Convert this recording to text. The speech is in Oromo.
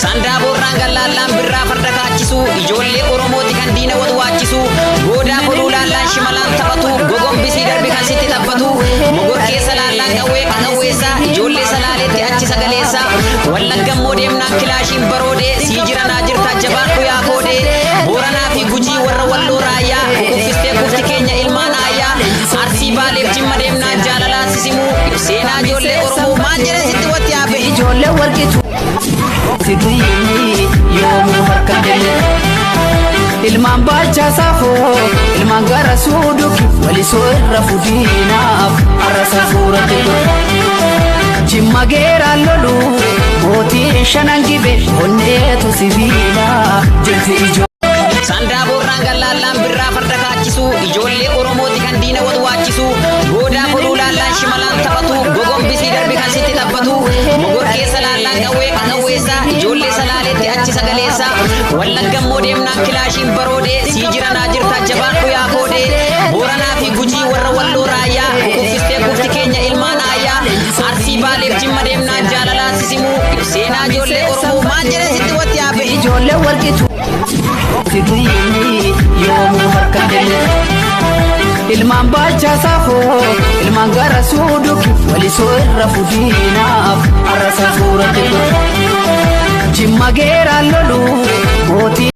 Sanda borraan galaalaan birraa farda kaachisu ijoollee Oromooti kan diina wal waachisu goodaa kolulaalaan shimalaan taphatu gogombisii darbi kan sitti taphatu mogor keessa laalaan qawwee qawweessa ijoollee salaaleetti achi sagaleessa wallaggammoo deemnaan kilaashiin baroodee sii jiranaa jirta jabaadhu yaa koodee booranaa fi gujii warra walloo raayyaa kuffistee kufti keenya ilmaan aayyaa arsii baaleef jimma deemnaan jaalalaa sisimuu seenaa ijoollee Oromoo maal jedhe sitti watti yaabe ijoollee warqitu Sidini yomu harkadele ilman bacha safo ilman gara suduki wali soirra fudina arasa surate jimma gera lolu moti shanangibe onnetu sivila jenti ijo Sanda borraan galaalaan birraa farda kaachisu ijoollee Oromooti kan diina wal waachisu goodaa kolulaalaan shimalaan taphatu gogombisii darbi kan sitti taphatu mogor keessa laalaan qawwee qawweessa ijoollee salaaleetti achi sagaleessa wallaggammoo deemnaan kilaashiin baroodee sii jiranaa jirta jabaadhu yaa koodee booranaa fi gujii warra walloo raayyaa kuffistee kufti keenya ilmaan aayyaa arsii baaleef jimma deemnaan jaalalaa sisimuu seenaa ijoollee Oromoo maal jedhe sitti watti yaabe ijoollee warqitu Sidini yomu harkadele ilman bacha safo ilman gara suduki wali soirra fudina arasa surate jimma gera lolu moti